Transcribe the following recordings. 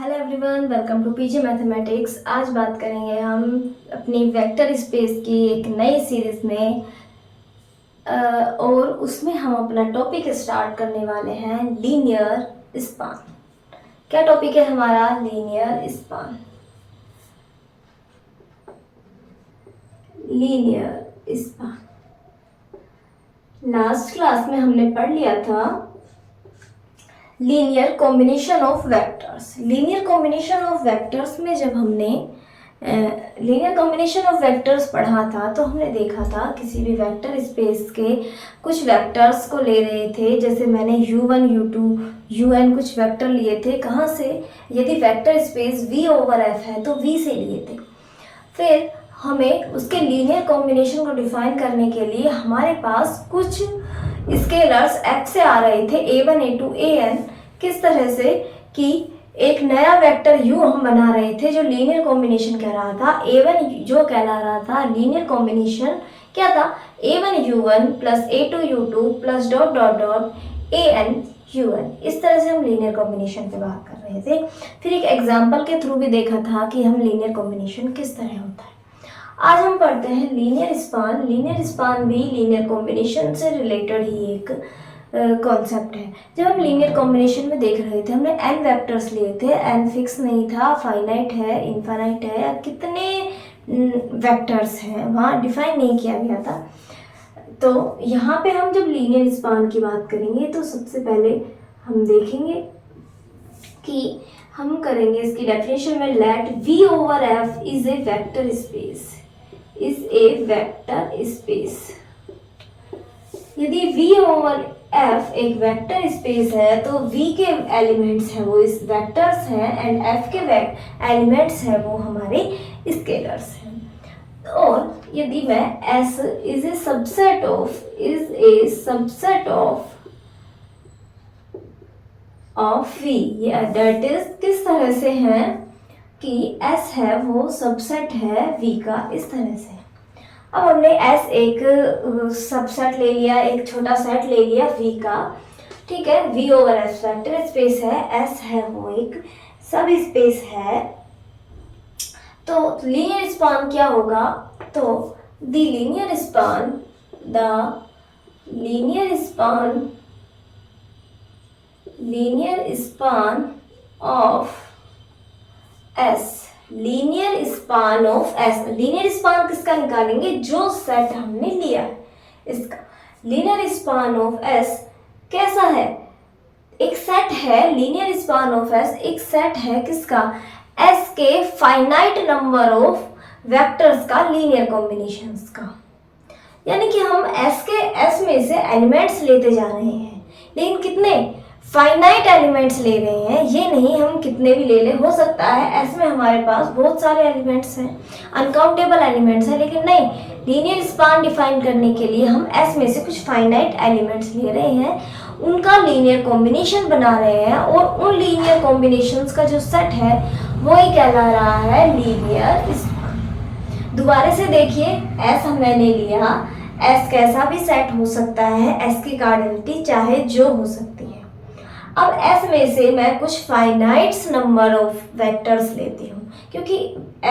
Hello everyone, welcome to PG mathematics. आज बात करेंगे हम अपनी वेक्टर स्पेस की एक नई सीरीज में और उसमें हम अपना टॉपिक स्टार्ट करने वाले हैं लीनियर स्पान। क्या टॉपिक है हमारा? Linear span. Linear span last class में हमने पढ़ लिया था linear combination of vectors. Linear combination of vectors में जब हमने लीनियर कॉम्बिनेशन ऑफ वेक्टर्स पढ़ा था तो हमने देखा था किसी भी वेक्टर स्पेस के कुछ वेक्टर्स को ले रहे थे। जैसे मैंने u1 u2 un कुछ वेक्टर लिए थे। कहाँ से? यदि vector space v over f है तो v से लिए थे। फिर हमें उसके लीनियर कॉम्बिनेशन को डिफाइन करने के लिए हमारे पास कुछ स्केलर्स f से आ रहे थे, a1 a2 an। किस तरह से कि एक नया वेक्टर u हम बना रहे थे जो लीनियर कॉम्बिनेशन कह रहा था। a1 जो कहला रहा था लीनियर कॉम्बिनेशन क्या था? a1 u1 plus a2 u2 plus dot dot dot an un। इस तरह से हम लीनियर कॉम्बिनेशन पे बात कर रहे थे। फिर एक एग्जाम्पल के थ्रू भी देखा था कि हम लीनियर कॉम्बिनेशन किस तरह होता है। आज हम पढ़ते हैं लीनियर स्पान। लीनियर स्पान भी लीनियर कॉम्बिनेशन से रिलेटेड ही एक कॉन्सेप्ट है। जब हम लीनियर कॉम्बिनेशन में देख रहे थे हमने n वेक्टर्स लिए थे। n फिक्स नहीं था, फाइनाइट है, इनफाइनाइट है, या कितने वेक्टर्स हैं वहाँ डिफाइन नहीं किया गया था। तो यहाँ पे हम जब लीनियर स्पान की बात करेंगे तो सबसे पहले हम देखेंगे कि हम करेंगे इसकी डेफिनेशन में let v over f is a vector space. Is a vector space. यदि v ओवर f एक वेक्टर स्पेस है तो v के एलिमेंट्स हैं वो इस वेक्टर्स हैं एंड f के एलिमेंट्स हैं वो हमारे स्केलर्स हैं। और यदि मैं s is a subset of v, या दैट इज किस तरह से है कि s है वो सबसेट है v का, इस तरह से। अब हमने S एक सबसेट ले लिया, एक छोटा सेट ले लिया V का, ठीक है। V over S vector space है, S है वो एक सब स्पेस है। तो लीनियर स्पान क्या होगा? तो the linear span of S। Linear span of S। Linear span किसका निकालेंगे? जो सेट हमने लिया है इसका। लीनियर स्पान ऑफ S कैसा है? एक सेट है। लीनियर स्पान ऑफ S एक सेट है किसका? S के फाइनाइट नंबर ऑफ वेक्टर्स का, लीनियर कॉम्बिनेशंस का। यानी कि हम S में से एलिमेंट्स लेते जा रहे हैं, लेकिन कितने? फाइनाइट एलिमेंट्स ले रहे हैं। ये नहीं हम कितने भी ले लें, हो सकता है S में हमारे पास बहुत सारे एलिमेंट्स हैं, अनकाउंटेबल एलिमेंट्स हैं, लेकिन नहीं, लीनियर स्पान डिफाइन करने के लिए हम S में से कुछ फाइनाइट एलिमेंट्स ले रहे हैं, उनका लीनियर कॉम्बिनेशन बना रहे हैं, और उन लीनियर कॉम्बिनेशंस का जो सेट है वही कहला रहा है लीनियर स्पान। दोबारा से देखिए, S मैंने लिया, S कैसा भी सेट हो सकता है, S की कार्डिनलिटी चाहे जो हो सकती है। अब S में से मैं कुछ फाइनाइट्स नंबर ऑफ वेक्टर्स लेती हूँ, क्योंकि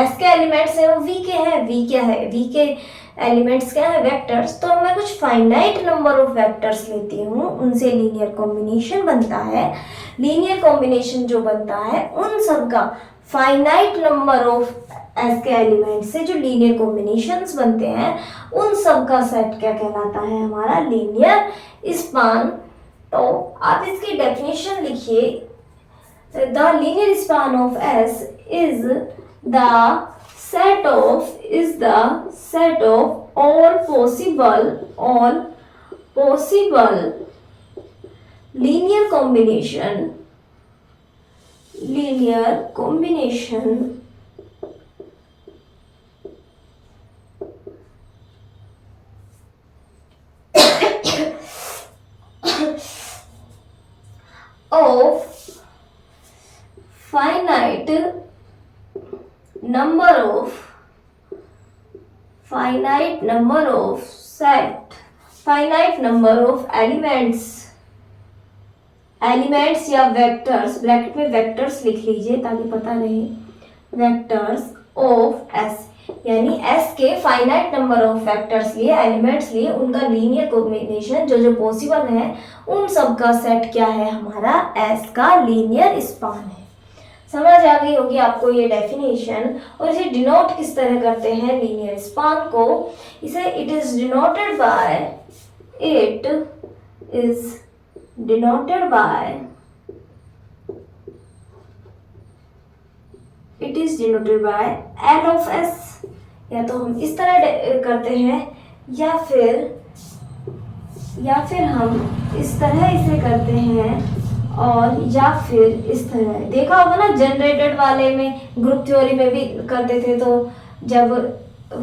S के एलिमेंट्स हैं वो V के हैं। V क्या है? V के एलिमेंट्स क्या है? वेक्टर्स। तो मैं कुछ फाइनाइट नंबर ऑफ वेक्टर्स लेती हूँ, उनसे लीनियर कॉम्बिनेशन बनता है। लीनियर कॉम्बिनेशन जो बनता है उन सब का फाइनाइट नंबर ऑफ S के एलिमेंट से जो लीनियर कॉम्बिनेशंस बनते हैं उन सब का सेट क्या कहलाता है? हमारा लीनियर स्पान। तो आप इसकी डेफिनेशन लिखिए। The linear span of S is the set of all possible linear combination of finite number of elements elements या वेक्टर्स, ब्रैकेट में वेक्टर्स लिख लीजिए ताकि पता रहे, वेक्टर्स ऑफ एस, यानी एस के फाइनाइट नंबर ऑफ वेक्टर्स लिए, एलिमेंट्स लिए, उनका लीनियर कॉम्बिनेशन जो जो पॉसिबल है उन सब का सेट क्या है, हमारा एस का लीनियर स्पान है। समझ आ गई होगी आपको ये डेफिनेशन। और इसे डिनोट किस तरह करते हैं लीनियर स्पान को, इसे it is denoted by L of S, या तो हम इस तरह करते हैं या फिर हम इस तरह इसे करते हैं, और या फिर इस तरह। देखा होगा ना जनरेटेड वाले में, ग्रुप थ्योरी में भी करते थे, तो जब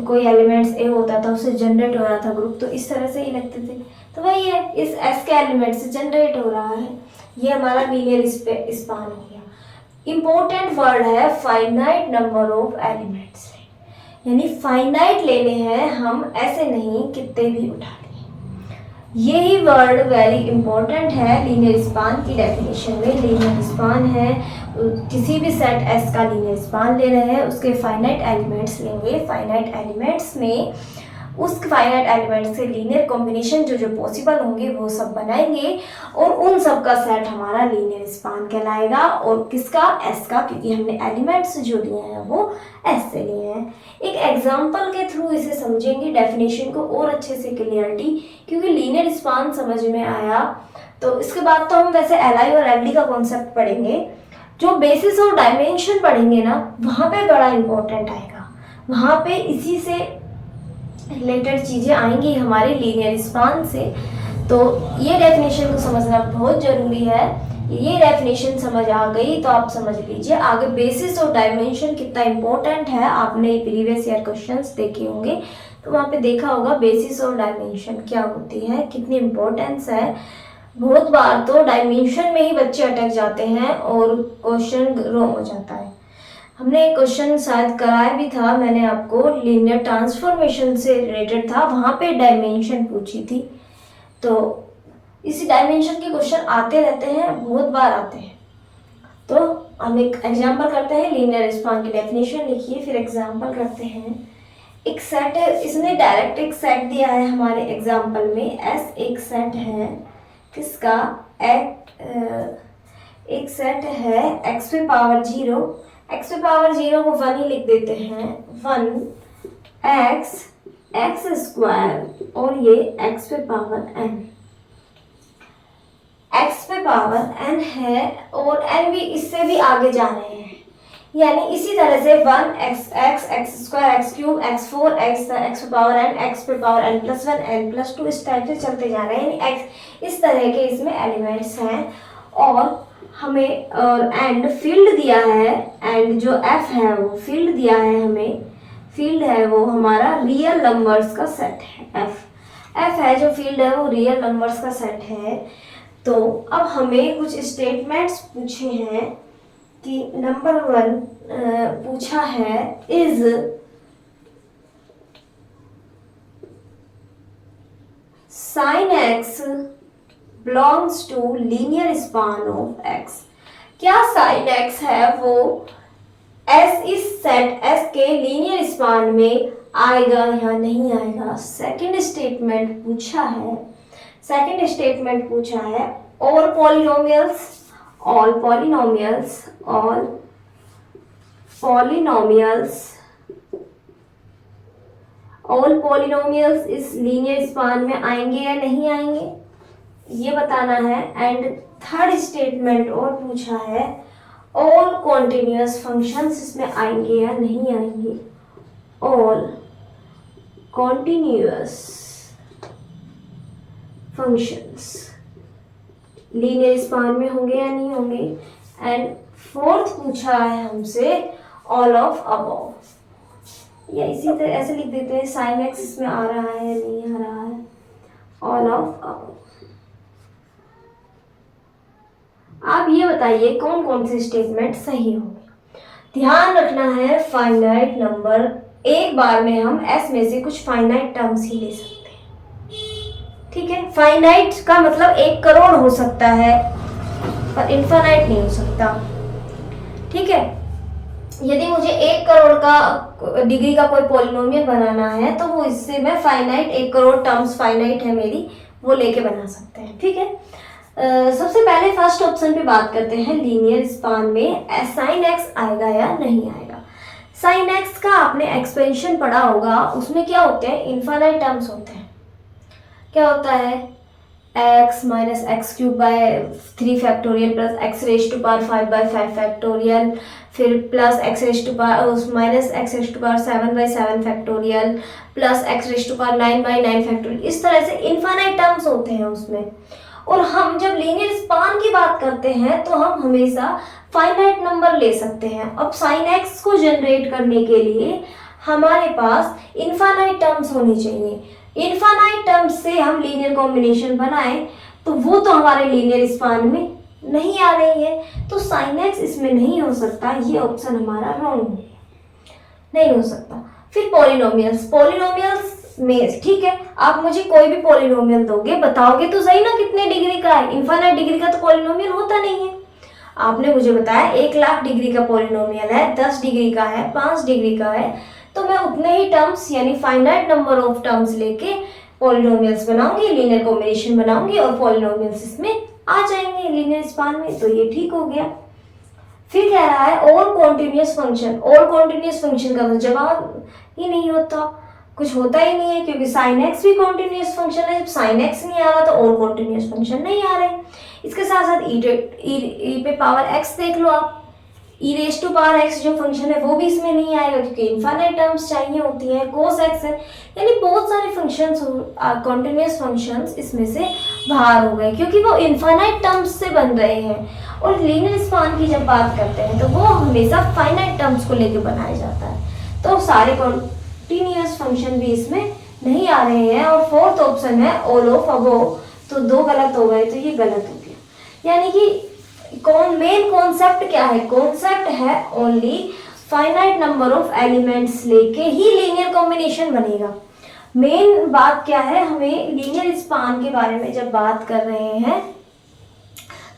कोई एलिमेंट्स ए होता था उससे जनरेट हो रहा था ग्रुप, तो इस तरह से ही लगते थे। तो वही है, इस एस के एलिमेंट से जनरेट हो रहा है, ये हमारा लीनियर स्पान हो गया। इंपॉर्टेंट वर्ड है फाइनाइट नंबर ऑफ एलिमेंट्स, यानी फाइनाइट लेने हैं हम, ऐसे नहीं कितने भी उठा लें। यही वर्ड वेरी इंपॉर्टेंट है लीनियर स्पान की डेफिनेशन में। लीनियर स्पान है किसी भी सेट एस का लीनियर स्पान ले रहे हैं, उसके फाइनाइट एलिमेंट्स लेंगे, फाइनाइट एलिमेंट्स में उस फाइनाइट एलिमेंट्स से लीनियर कॉम्बिनेशन जो जो पॉसिबल होंगे वो सब बनाएंगे, और उन सब का सेट हमारा लीनियर स्पान कहलाएगा। और किसका, एस का, क्योंकि हमने एलिमेंट्स जो लिए हैं वो एस से लिए हैं। एक एग्जांपल के थ्रू इसे समझेंगे डेफिनेशन को और अच्छे से क्लियरिटी, क्योंकि लीनियर स्पान समझ में आया तो इसके बाद तो हम वैसे एल और एल का कॉन्सेप्ट पढ़ेंगे। जो बेसिस और डायमेंशन पढ़ेंगे ना, वहाँ पे बड़ा इंपॉर्टेंट आएगा, वहाँ पे इसी से रिलेटेड चीज़ें आएंगी हमारे लीनियर स्पान से। तो ये डेफिनेशन को समझना बहुत ज़रूरी है। ये डेफिनेशन समझ आ गई तो आप समझ लीजिए आगे बेसिस और डायमेंशन कितना इम्पोर्टेंट है। आपने प्रीवियस ईयर क्वेश्चंस देखे होंगे तो वहाँ पे देखा होगा बेसिस और डायमेंशन क्या होती है, कितनी इम्पोर्टेंस है। बहुत बार तो डायमेंशन में ही बच्चे अटक जाते हैं और क्वेश्चन रॉन्ग हो जाता है। हमने एक क्वेश्चन शायद कराया भी था मैंने आपको, लीनियर ट्रांसफॉर्मेशन से रिलेटेड था, वहाँ पे डायमेंशन पूछी थी। तो इसी डायमेंशन के क्वेश्चन आते रहते हैं, बहुत बार आते हैं। तो हम एक एग्जांपल करते हैं, लीनियर स्पान की डेफिनेशन लिखिए फिर एग्जांपल करते हैं। एक सेट है, इसने डायरेक्ट एक सेट दिया है हमारे एग्जांपल में, एस एक सेट है किसका, एक सेट है एक्स पे पावर 0, एक्स पे पावर 0 को 1 ही लिख देते हैं, 1 एक्स स्क्वायर, और ये एक्स पे पावर n, एक्स पे पावर n है और n भी इससे भी आगे जा रहे हैं, यानी इसी तरह से 1 x square, x cube, x 4, x पे पावर n, एक्स पे पावर n+1, n+2, इस टाइप से चलते जा रहे हैं। यानी एक्स इस तरह के इसमें एलिमेंट्स हैं और हमें और एंड फील्ड दिया है, एंड जो एफ है वो फील्ड दिया है हमें, फील्ड है वो हमारा रियल नंबर्स का सेट है। एफ है जो फील्ड है वो रियल नंबर्स का सेट है। तो अब हमें कुछ स्टेटमेंट्स पूछे हैं कि नंबर 1 पूछा है, is sine x belongs to linear span of x। क्या साइन x है वो s इस सेट s के लीनियर स्पान में आएगा या नहीं आएगा। सेकंड स्टेटमेंट पूछा है all polynomials इस लीनियर स्पान में आएंगे या नहीं आएंगे ये बताना है। एंड थर्ड स्टेटमेंट और पूछा है ऑल कॉन्टिन्यूअस फंक्शंस इसमें आएंगे या नहीं आएंगे, all continuous functions linear span में होंगे या नहीं होंगे। एंड फोर्थ पूछा है हमसे ऑल ऑफ अबव, या इसी तरह ऐसे लिख देते हैं, साइन एक्स इसमें आ रहा है या नहीं आ रहा है, ऑल ऑफ अबव। आप ये बताइए कौन कौन से स्टेटमेंट सही होंगे। ध्यान रखना है फाइनाइट नंबर, एक बार में हम एस में से कुछ फाइनाइट टर्म्स ही ले सकते हैं, ठीक है। फाइनाइट का मतलब 1 करोड़ हो सकता है, नंबर इनफाइनाइट नहीं हो सकता। ठीक है, यदि मुझे 1 करोड़ का डिग्री का कोई पॉलिनोमियल बनाना है तो वो इससे मैं फाइनाइट 1 करोड़ टर्म्स फाइनाइट है मेरी, वो लेके बना सकते हैं। ठीक है, सबसे पहले फर्स्ट ऑप्शन पे बात करते हैं, लीनियर स्पान में साइन एक्स आएगा या नहीं आएगा। साइन एक्स का आपने एक्सपेंशन पढ़ा होगा, उसमें क्या होते हैं, इनफाइनाइट टर्म्स होते हैं। क्या होता है, x minus x cube by 3 factorial plus x raise to power 5 by 5 factorial, फिर plus x raise to power minus x raise to power 7 by 7 factorial plus x raise to power 9 by 9 factorial. इस तरह से infinite terms होते हैं उसमें। और हम जब लीनियर स्पान की बात करते हैं तो हम हमेशा फाइनाइट नंबर ले सकते हैं। अब साइन एक्स को जनरेट करने के लिए हमारे पास इनफाइनाइट टर्म्स होनी चाहिए। इनफाइनाइट टर्म्स से हम लीनियर कॉम्बिनेशन बनाएं तो वो तो हमारे लीनियर स्पान में नहीं आ रही है, तो साइन एक्स इसमें नहीं हो सकता, ये ऑप्शन हमारा रॉन्ग नहीं हो सकता। फिर पॉलिनोमियल्स, पॉलिनोमियल्स में ठीक है, आप मुझे कोई भी पॉलिनोमियल दोगे, बताओगे तो सही ना कितने डिग्री का है, इनफाइनाइट डिग्री का तो पॉलिनोमियल होता नहीं है। आपने मुझे बताया 1,00,000 डिग्री का पॉलिनोमियल है, 10 डिग्री का है, 5 डिग्री का है, तो मैं उतने ही टर्म्स यानी फाइनाइट नंबर ऑफ टर्म्स लेके पॉलिनोमियल्स बनाऊंगी, लीनियर कॉम्बिनेशन बनाऊंगी और पॉलिनोमियल्स इसमें आ जाएंगे लीनियर स्पान में, तो ये ठीक हो गया। फिर कह रहा है और कॉन्टिन्यूस फंक्शन, और कॉन्टिन्यूस फंक्शन का तो जवाब ही नहीं होता, कुछ होता ही नहीं है, क्योंकि साइन एक्स भी कॉन्टिन्यूस फंक्शन है। जब साइन एक्स नहीं आ रहा तो और कॉन्टिन्यूस फंक्शन नहीं आ रहे। इसके साथ साथ ई पे पावर एक्स देख लो आप, e raise to power x जो फंक्शन है वो भी इसमें नहीं आएगा, क्योंकि इनफाइनाइट टर्म्स चाहिए होती हैं। कोस एक्स है, यानी बहुत सारे फंक्शंस कॉन्टिन्यूस फंक्शंस इसमें से बाहर हो गए, क्योंकि वो इनफाइनाइट टर्म्स से बन रहे हैं। और लीनियर स्पान की जब बात करते हैं तो वो हमेशा फाइनाइट टर्म्स को लेकर बनाया जाता है, तो सारे कॉन्टिन्यूस फंक्शन भी इसमें नहीं आ रहे हैं। और फोर्थ ऑप्शन है ऑल ऑफ अबोव, तो 2 गलत हो गए, तो ये गलत हो गया। यानी कि मेन कॉन्सेप्ट क्या है, कॉन्सेप्ट है only finite number of elements लेके ही लीनियर कॉम्बिनेशन बनेगा। मेन बात क्या है, हमें लीनियर स्पान के बारे में जब बात कर रहे हैं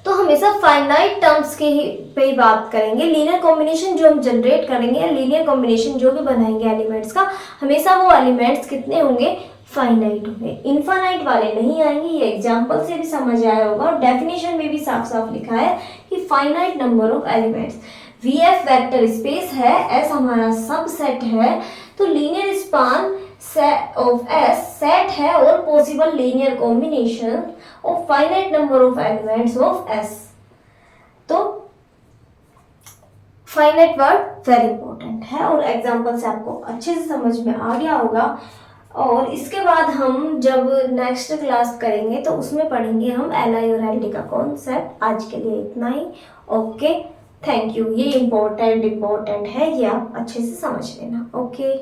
तो हमेशा फाइनाइट टर्म्स के ही पे ही बात करेंगे। लीनियर कॉम्बिनेशन जो हम जनरेट करेंगे, लीनियर कॉम्बिनेशन जो भी बनाएंगे एलिमेंट्स का, हमेशा वो एलिमेंट्स कितने होंगे, फाइनाइट होंगे, इनफाइनाइट वाले नहीं आएंगे। ये एग्जांपल से भी समझ आया होगा और डेफिनेशन में भी साफ साफ लिखा है कि finite number of elements. VF vector space है, एस हमारा सबसेट है, तो linear span of S set है और possible linear combination of finite number of elements of S. तो फाइनाइट वर्ड वेरी इंपॉर्टेंट है और एग्जांपल से आपको अच्छे से समझ में आ गया होगा। और इसके बाद हम जब नेक्स्ट क्लास करेंगे तो उसमें पढ़ेंगे हम एल और एल डी का कॉन्सेप्ट। आज के लिए इतना ही, ओके, थैंक यू। ये इम्पोर्टेंट है, ये आप अच्छे से समझ लेना, ओके।